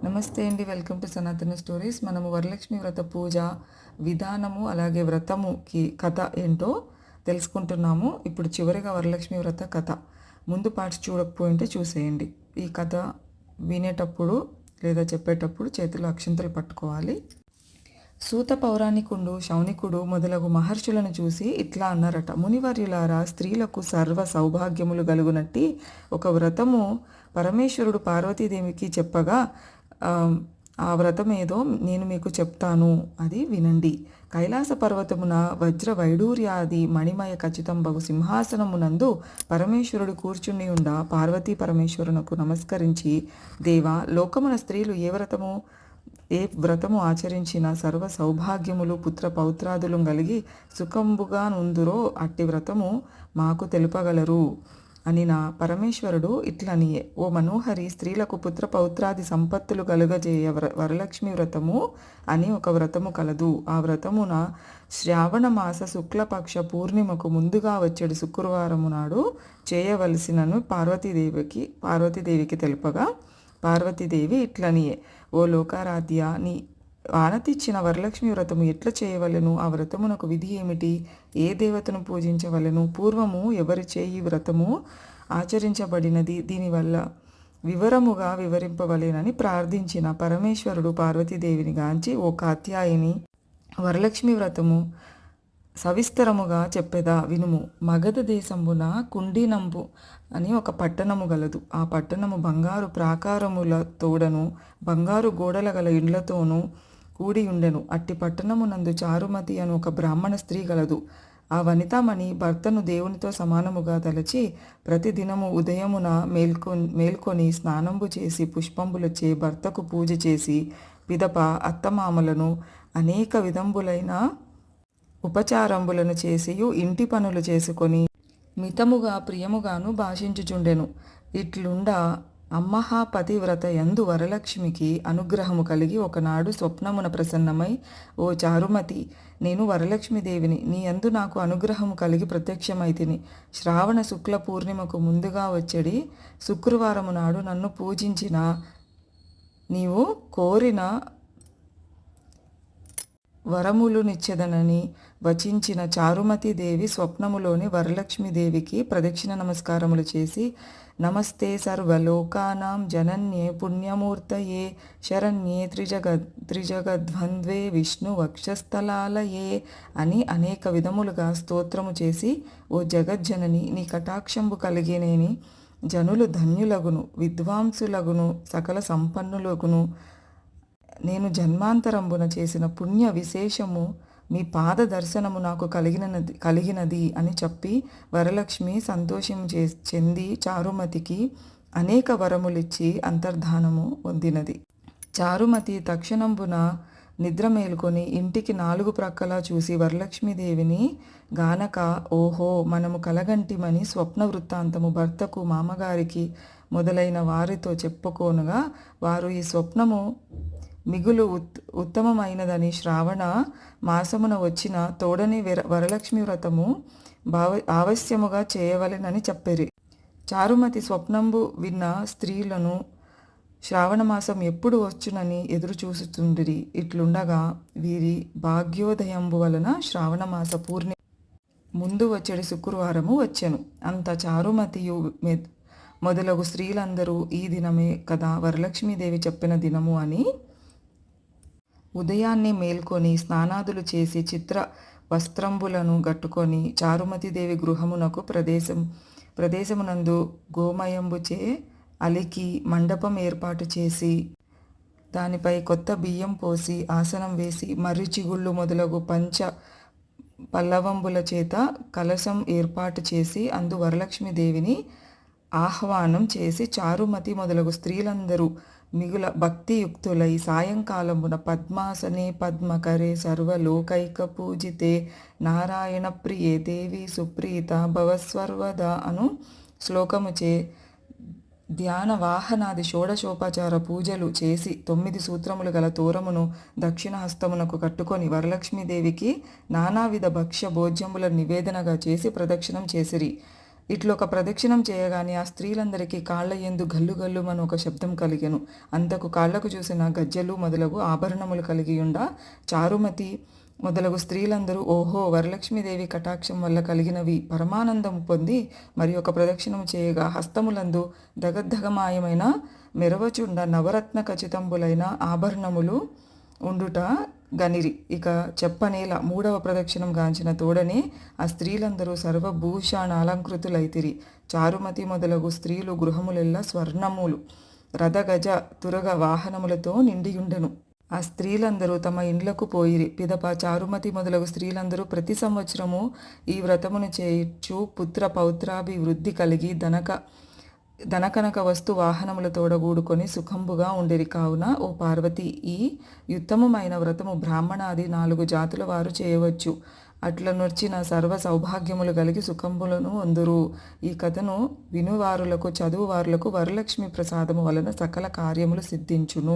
నమస్తే అండి. Welcome to సనాతన స్టోరీస్. మనము వరలక్ష్మి వ్రత పూజ విధానము అలాగే వ్రతముకి కథ ఏంటో తెలుసుకుంటున్నాము. ఇప్పుడు చివరిగా వరలక్ష్మి వ్రత కథ. ముందు పార్ట్స్ చూడకపోయింటే చూసేయండి. ఈ కథ వినేటప్పుడు లేదా చెప్పేటప్పుడు చేతిలో అక్షింతలు పట్టుకోవాలి. సూత పౌరాణికుండు శౌనికుడు మొదలగు మహర్షులను చూసి ఇట్లా అన్నారట: మునివర్యులారా, స్త్రీలకు సర్వ సౌభాగ్యములు గలుగునట్టి ఒక వ్రతము పరమేశ్వరుడు పార్వతీదేవికి చెప్పగా ఆ వ్రతం ఏదో నేను మీకు చెప్తాను, అది వినండి. కైలాస పర్వతమున వజ్ర వైడూర్యాది మణిమయ ఖచ్చితంబగు సింహాసనమునందు పరమేశ్వరుడు కూర్చుని ఉండ పార్వతీ పరమేశ్వరునకు నమస్కరించి, దేవా, లోకమున స్త్రీలు ఏ వ్రతము ఆచరించిన సర్వ సౌభాగ్యములు పుత్ర పౌత్రాదులు కలిగి సుఖంబుగా నుందురో అట్టి వ్రతము మాకు తెలుపగలరు అని నా పరమేశ్వరుడు ఇట్లనియే: ఓ మనోహరి, స్త్రీలకు పుత్ర పౌత్రాది సంపత్తులు కలుగజేయ వరలక్ష్మి వ్రతము అని ఒక వ్రతము కలదు. ఆ వ్రతమున శ్రావణ మాస శుక్లపక్ష పూర్ణిమకు ముందుగా వచ్చేడు శుక్రవారము నాడు చేయవలసినను పార్వతీదేవికి తెలుపగా, పార్వతీదేవి ఇట్లనియే: ఓ లోకారాధ్య, నీ ఆనతిచ్చిన వరలక్ష్మి వ్రతము ఎట్లా చేయవలెను? ఆ వ్రతమునకు విధి ఏమిటి? ఏ దేవతను పూజించవలెను? పూర్వము ఎవరిచే ఈ వ్రతము ఆచరించబడినది? దీనివల్ల వివరముగా వివరింపవలెనని ప్రార్థించిన పరమేశ్వరుడు పార్వతీదేవిని గాంచి, ఓ కాత్యాయిని, వరలక్ష్మి వ్రతము సవిస్తరముగా చెప్పెదా వినుము. మగధ దేశంబున కుండినంబు అని ఒక పట్టణము గలదు. ఆ పట్టణము బంగారు ప్రాకారముల తోడను బంగారు గోడల గల ఇండ్లతోనూ కూడి ఉండెను. అట్టి పట్టణమునందు చారుమతి అను ఒక బ్రాహ్మణ స్త్రీ గలదు. ఆ వనితామణి భర్తను దేవునితో సమానముగా తలచి ప్రతిదినము ఉదయమున మేల్కొని స్నానంబు చేసి పుష్పంబులచే భర్తకు పూజ చేసి పిదప అత్తమామలను అనేక విధంబులైన ఉపచారంబులను చేసియు ఇంటి పనులు చేసుకొని మితముగా ప్రియముగాను భాషించుచుండెను. ఇట్లుండ అమ్మహ పతివ్రత యందు వరలక్ష్మికి అనుగ్రహము కలిగి ఒకనాడు స్వప్నమున ప్రసన్నమై, ఓ చారుమతి, నేను వరలక్ష్మీదేవిని. నీ యందు నాకు అనుగ్రహము కలిగి ప్రత్యక్షమైతిని. శ్రావణ శుక్ల పూర్ణిమకు ముందుగా వచ్చేడి శుక్రవారము నాడు నన్ను పూజించిన నీవు కోరిన వరములునిచ్చెదనని వచించిన చారుమతీదేవి స్వప్నములోని వరలక్ష్మీదేవికి ప్రదక్షిణ నమస్కారములు చేసి, నమస్తే సర్వలోకానాం జనన్యే పుణ్యమూర్తయే శరణ్యే త్రిజగద్వంద్వే విష్ణు వక్షస్థలాలయే అని అనేక విధములుగా స్తోత్రము చేసి, ఓ జగజ్జనని, నీ కటాక్షంబు కలిగినేని జనులు ధన్యులగును, విద్వాంసులగును, సకల సంపన్నులగును. నేను జన్మాంతరంబున చేసిన పుణ్య విశేషము మీ పాద దర్శనము నాకు కలిగినది అని చెప్పి వరలక్ష్మి సంతోషం చెంది చారుమతికి అనేక వరములిచ్చి అంతర్ధానము పొందినది. చారుమతి తక్షణంబున నిద్ర మేలుకొని ఇంటికి 4 ప్రక్కలా చూసి వరలక్ష్మీదేవిని గానక, ఓహో, మనము కలగంటిమని స్వప్న వృత్తాంతము భర్తకు, మామగారికి మొదలైన వారితో చెప్పుకోనుగా, వారు ఈ స్వప్నము మిగులు ఉత్తమమైనదని శ్రావణ మాసమున వచ్చిన తోడని వరలక్ష్మి వ్రతము ఆవశ్యముగా చేయవలెనని చెప్పిరి. చారుమతి స్వప్నంబు విన్న స్త్రీలను శ్రావణ మాసం ఎప్పుడు వచ్చునని ఎదురు చూస్తుండిరి. ఇట్లుండగా వీరి భాగ్యోదయంబు వలన శ్రావణ మాస పూర్ణి ముందు వచ్చేది శుక్రవారము వచ్చెను. అంత చారుమతియు మొదలగు స్త్రీలందరూ ఈ దినమే కదా వరలక్ష్మీదేవి చెప్పిన దినము అని ఉదయాన్నే మేల్కొని స్నానాదులు చేసి చిత్ర వస్త్రంబులను గట్టుకొని చారుమతీదేవి గృహమునకు ప్రదేశమునందు గోమయంబుచే అలికి మండపం ఏర్పాటు చేసి దానిపై కొత్త బియ్యం పోసి ఆసనం వేసి మర్రి చిగుళ్ళు మొదలగు పంచ పల్లవంబుల చేత కలశం ఏర్పాటు చేసి అందు వరలక్ష్మీదేవిని ఆహ్వానం చేసి చారుమతి మొదలగు స్త్రీలందరూ మిగుల భక్తియుక్తులై సాయంకాలమున పద్మాసనే పద్మకరే సర్వలోకైక పూజితే నారాయణ ప్రియే దేవి సుప్రీత భవస్వర్వద అను శ్లోకముచే ధ్యాన వాహనాది షోడశోపచార పూజలు చేసి 9 సూత్రములు గల తోరమును దక్షిణ హస్తమునకు కట్టుకొని వరలక్ష్మీదేవికి నానావిధ భక్ష్య భోజ్యముల నివేదనగా చేసి ప్రదక్షిణం చేసిరి. ఇట్లొక ప్రదక్షిణం చేయగానే ఆ స్త్రీలందరికీ కాళ్ళ యందు గల్లు గల్లుమని ఒక శబ్దం కలిగెను. అంతకు కాళ్లకు చూసిన గజ్జెలు మొదలగు ఆభరణములు కలిగియుండ చారుమతి మొదలగు స్త్రీలందరూ ఓహో వరలక్ష్మీదేవి కటాక్షం వల్ల కలిగినవి పరమానందం పొంది మరి ఒక ప్రదక్షిణం చేయగా హస్తములందు దగద్ధగమాయమైన మెరవచుండ నవరత్న ఖచ్చితంబులైన ఆభరణములు ఉండుట గనిరి. ఇక చెప్పనేల మూడవ ప్రదక్షిణం గాంచిన తోడనే ఆ స్త్రీలందరూ సర్వభూషాణ అలంకృతులైతిరి. చారుమతి మొదలగు స్త్రీలు గృహములెల్ల స్వర్ణములు రథగజ తురగ వాహనములతో నిండియుండెను. ఆ స్త్రీలందరూ తమ ఇండ్లకు పోయిరి. పిదప చారుమతి మొదలగు స్త్రీలందరూ ప్రతి సంవత్సరము ఈ వ్రతమును చేయుచు పుత్ర పౌత్రాభివృద్ధి కలిగి ధనకనక వస్తు వాహనముల తోడగూడుకొని సుఖంబుగా ఉండిరి. కావున ఓ పార్వతి, ఈ యుత్తమమైన వ్రతము బ్రాహ్మణాది 4 జాతుల వారు చేయవచ్చు. అట్ల నొర్చిన సర్వ సౌభాగ్యములు కలిగి సుఖంబులను అందురు. ఈ కథను వినువారులకు చదువువారులకు వరలక్ష్మి ప్రసాదము వలన సకల కార్యములు సిద్ధించును.